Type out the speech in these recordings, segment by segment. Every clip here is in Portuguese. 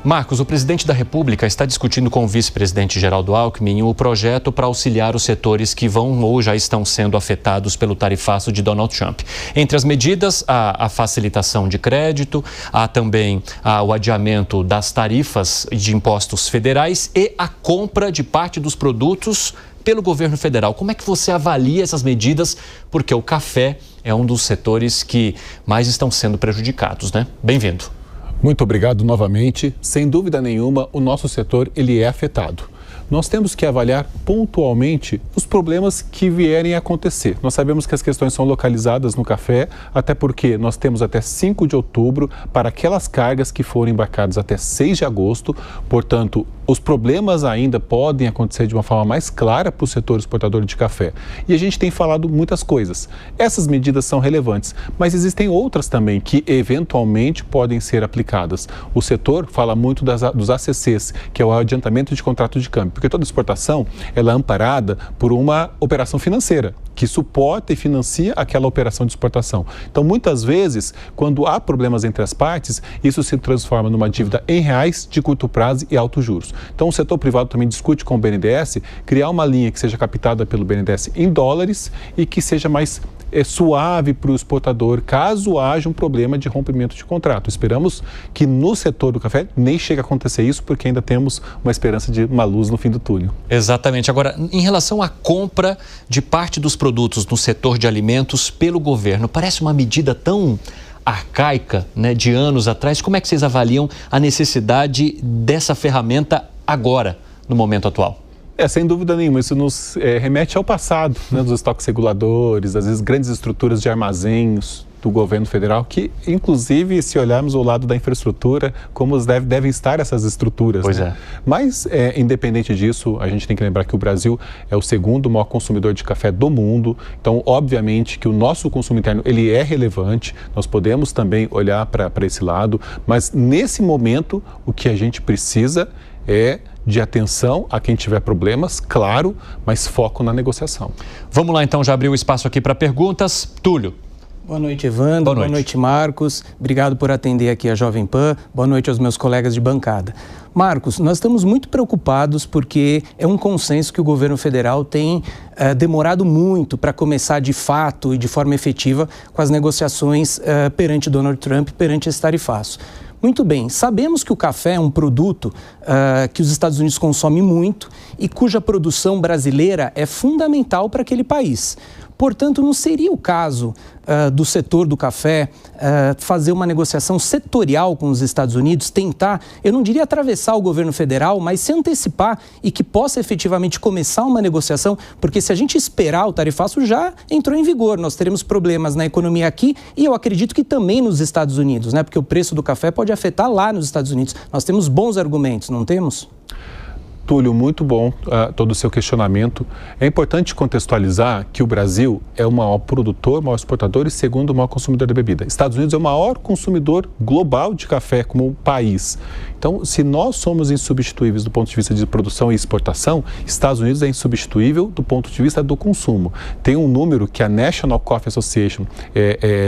Marcos, o presidente da República está discutindo com o vice-presidente Geraldo Alckmin o projeto para auxiliar os setores que vão ou já estão sendo afetados pelo tarifaço de Donald Trump. Entre as medidas, há a facilitação de crédito, há também o adiamento das tarifas de impostos federais e a compra de parte dos produtos pelo governo federal. Como é que você avalia essas medidas? Porque o café é um dos setores que mais estão sendo prejudicados, né? Bem-vindo. Muito obrigado novamente. Sem dúvida nenhuma, o nosso setor ele é afetado. Nós temos que avaliar pontualmente os problemas que vierem a acontecer. Nós sabemos que as questões são localizadas no café, até porque nós temos até 5 de outubro para aquelas cargas que foram embarcadas até 6 de agosto. Portanto, os problemas ainda podem acontecer de uma forma mais clara para o setor exportador de café. E a gente tem falado muitas coisas. Essas medidas são relevantes, mas existem outras também que eventualmente podem ser aplicadas. O setor fala muito dos ACCs, que é o adiantamento de contrato de câmbio, porque toda exportação ela é amparada por uma operação financeira que suporta e financia aquela operação de exportação. Então, muitas vezes, quando há problemas entre as partes, isso se transforma numa dívida em reais de curto prazo e altos juros. Então, o setor privado também discute com o BNDES criar uma linha que seja captada pelo BNDES em dólares e que seja mais suave para o exportador, caso haja um problema de rompimento de contrato. Esperamos que no setor do café nem chegue a acontecer isso, porque ainda temos uma esperança de uma luz no fim do túnel. Exatamente. Agora, em relação à compra de parte dos produtos no setor de alimentos pelo governo, parece uma medida tão arcaica, né, de anos atrás. Como é que vocês avaliam a necessidade dessa ferramenta agora, no momento atual? Sem dúvida nenhuma, isso nos remete ao passado, né, dos estoques reguladores, às vezes grandes estruturas de armazéns do governo federal, que inclusive, se olharmos o lado da infraestrutura, como devem estar essas estruturas. Pois né? Mas, independente disso, a gente tem que lembrar que o Brasil é o segundo maior consumidor de café do mundo, então, obviamente, que o nosso consumo interno, ele é relevante, nós podemos também olhar para esse lado, mas nesse momento, o que a gente precisa é de atenção a quem tiver problemas, claro, mas foco na negociação. Vamos lá, então, já abriu o espaço aqui para perguntas. Túlio. Boa noite, Evandro. Boa noite, Marcos. Obrigado por atender aqui a Jovem Pan. Boa noite aos meus colegas de bancada. Marcos, nós estamos muito preocupados porque é um consenso que o governo federal tem demorado muito para começar de fato e de forma efetiva com as negociações perante Donald Trump, perante esse tarifaço. Muito bem, sabemos que o café é um produto que os Estados Unidos consomem muito e cuja produção brasileira é fundamental para aquele país. Portanto, não seria o caso do setor do café fazer uma negociação setorial com os Estados Unidos, tentar, eu não diria atravessar o governo federal, mas se antecipar e que possa efetivamente começar uma negociação, porque se a gente esperar, o tarifaço já entrou em vigor, nós teremos problemas na economia aqui e eu acredito que também nos Estados Unidos, né? Porque o preço do café pode afetar lá nos Estados Unidos. Nós temos bons argumentos, não temos? Túlio, muito bom todo o seu questionamento. É importante contextualizar que o Brasil é o maior produtor, o maior exportador e segundo o maior consumidor da bebida. Estados Unidos é o maior consumidor global de café como país. Então, se nós somos insubstituíveis do ponto de vista de produção e exportação, Estados Unidos é insubstituível do ponto de vista do consumo. Tem um número que a National Coffee Association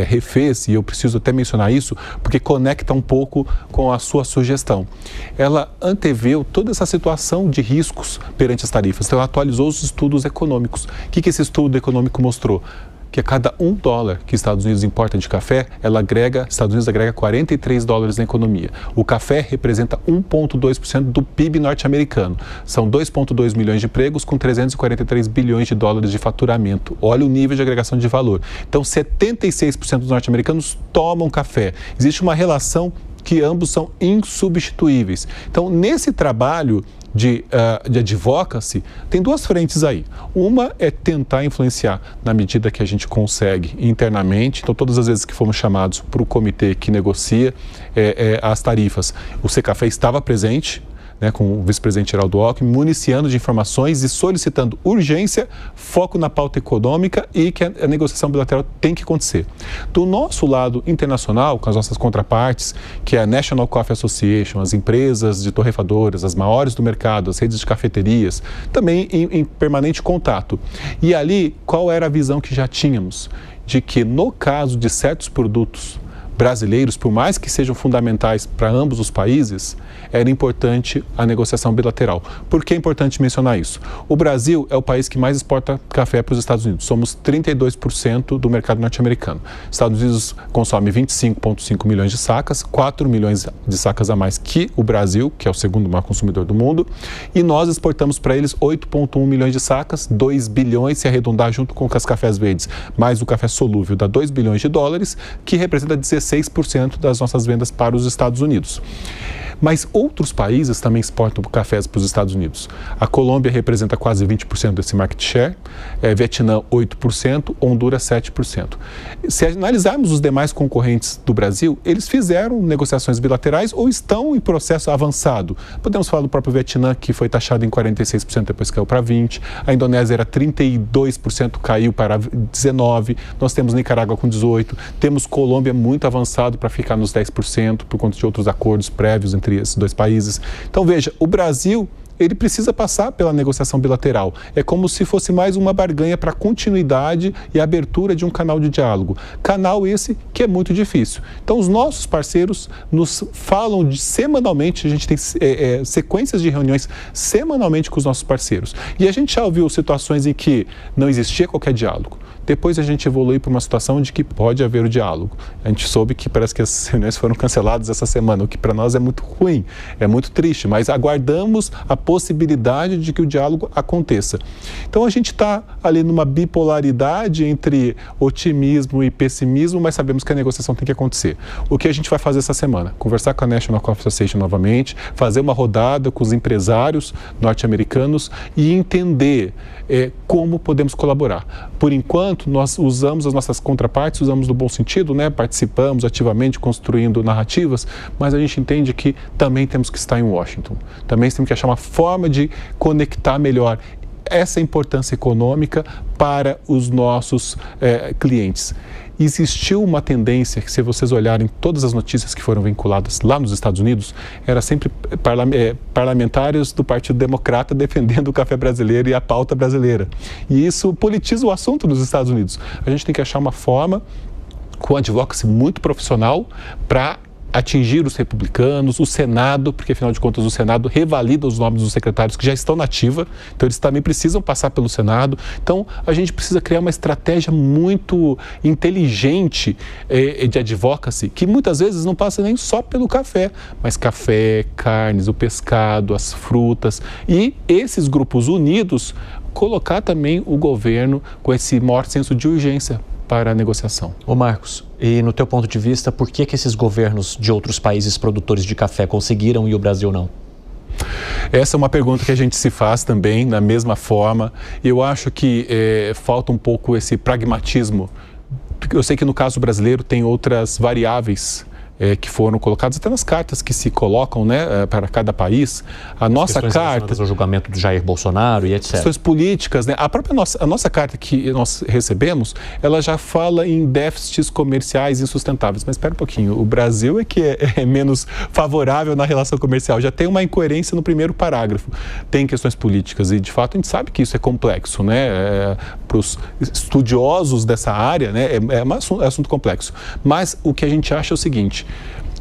refez, e eu preciso até mencionar isso, porque conecta um pouco com a sua sugestão. Ela anteveu toda essa situação de riscos perante as tarifas. Então, ela atualizou os estudos econômicos. O que esse estudo econômico mostrou? Que a cada $1 que Estados Unidos importa de café, Estados Unidos agrega $43 na economia. O café representa 1,2% do PIB norte-americano. São 2,2 milhões de empregos com 343 bilhões de dólares de faturamento. Olha o nível de agregação de valor. Então, 76% dos norte-americanos tomam café. Existe uma relação que ambos são insubstituíveis. Então, nesse trabalho de advocacy, tem duas frentes aí. Uma é tentar influenciar na medida que a gente consegue internamente. Então, todas as vezes que fomos chamados para o comitê que negocia as tarifas, o Secafé estava presente, né, com o vice-presidente Geraldo Alckmin, municiando de informações e solicitando urgência, foco na pauta econômica e que a negociação bilateral tem que acontecer. Do nosso lado internacional, com as nossas contrapartes, que é a National Coffee Association, as empresas de torrefadoras, as maiores do mercado, as redes de cafeterias, também em permanente contato. E ali, qual era a visão que já tínhamos? De que no caso de certos produtos brasileiros, por mais que sejam fundamentais para ambos os países, era importante a negociação bilateral. Por que é importante mencionar isso? O Brasil é o país que mais exporta café para os Estados Unidos. Somos 32% do mercado norte-americano. Estados Unidos consome 25,5 milhões de sacas, 4 milhões de sacas a mais que o Brasil, que é o segundo maior consumidor do mundo, e nós exportamos para eles 8,1 milhões de sacas, 2 bilhões, se arredondar junto com os cafés verdes, mais o café solúvel, dá 2 bilhões de dólares, que representa 16% das nossas vendas para os Estados Unidos. Mas outros países também exportam cafés para os Estados Unidos. A Colômbia representa quase 20% desse market share, Vietnã 8%, Honduras 7%. Se analisarmos os demais concorrentes do Brasil, eles fizeram negociações bilaterais ou estão em processo avançado. Podemos falar do próprio Vietnã, que foi taxado em 46%, depois caiu para 20%. A Indonésia era 32%, caiu para 19%. Nós temos Nicarágua com 18%. Temos Colômbia muito avançado para ficar nos 10%, por conta de outros acordos prévios entre esses dois países. Então, veja, o Brasil, ele precisa passar pela negociação bilateral. É como se fosse mais uma barganha para a continuidade e abertura de um canal de diálogo. Canal esse que é muito difícil. Então, os nossos parceiros nos falam semanalmente, a gente tem sequências de reuniões semanalmente com os nossos parceiros. E a gente já ouviu situações em que não existia qualquer diálogo. Depois a gente evolui para uma situação de que pode haver o diálogo. A gente soube que parece que as reuniões foram canceladas essa semana, o que para nós é muito ruim, é muito triste, mas aguardamos a possibilidade de que o diálogo aconteça. Então a gente está ali numa bipolaridade entre otimismo e pessimismo, mas sabemos que a negociação tem que acontecer. O que a gente vai fazer essa semana? Conversar com a National Coffee Association novamente, fazer uma rodada com os empresários norte-americanos e entender como podemos colaborar. Por enquanto, nós usamos as nossas contrapartes, usamos no bom sentido, né? Participamos ativamente, construindo narrativas, mas a gente entende que também temos que estar em Washington. Também temos que achar uma forma de conectar melhor essa importância econômica para os nossos clientes. Existiu uma tendência que, se vocês olharem todas as notícias que foram vinculadas lá nos Estados Unidos, era sempre parlamentares do Partido Democrata defendendo o café brasileiro e a pauta brasileira. E isso politiza o assunto nos Estados Unidos. A gente tem que achar uma forma, com advocacy muito profissional, para atingir os republicanos, o Senado, porque afinal de contas o Senado revalida os nomes dos secretários que já estão na ativa, então eles também precisam passar pelo Senado. Então a gente precisa criar uma estratégia muito inteligente de advocacy, que muitas vezes não passa nem só pelo café, mas café, carnes, o pescado, as frutas, e esses grupos unidos colocar também o governo com esse maior senso de urgência para a negociação. Ô Marcos, e no teu ponto de vista, por que esses governos de outros países produtores de café conseguiram e o Brasil não? Essa é uma pergunta que a gente se faz também, da mesma forma. Eu acho que falta um pouco esse pragmatismo. Eu sei que no caso brasileiro tem outras variáveis que foram colocadas até nas cartas que se colocam, né, para cada país. A nossa carta, o julgamento do Jair Bolsonaro e etc. Questões políticas, né? A nossa carta que nós recebemos, ela já fala em déficits comerciais insustentáveis. Mas espera um pouquinho, o Brasil é que é menos favorável na relação comercial. Já tem uma incoerência no primeiro parágrafo. Tem questões políticas e, de fato, a gente sabe que isso é complexo, né? Para os estudiosos dessa área, né? É assunto complexo. Mas o que a gente acha é o seguinte: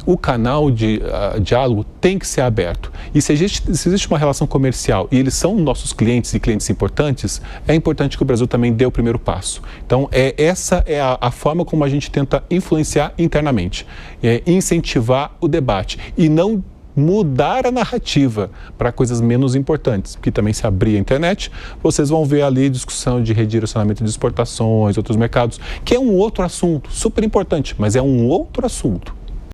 o canal de diálogo tem que ser aberto. E se existe uma relação comercial e eles são nossos clientes e clientes importantes, é importante que o Brasil também dê o primeiro passo. Então, essa é a forma como a gente tenta influenciar internamente, incentivar o debate e não mudar a narrativa para coisas menos importantes, porque também, se abrir a internet, vocês vão ver ali discussão de redirecionamento de exportações, outros mercados, que é um outro assunto, super importante, mas é um outro assunto.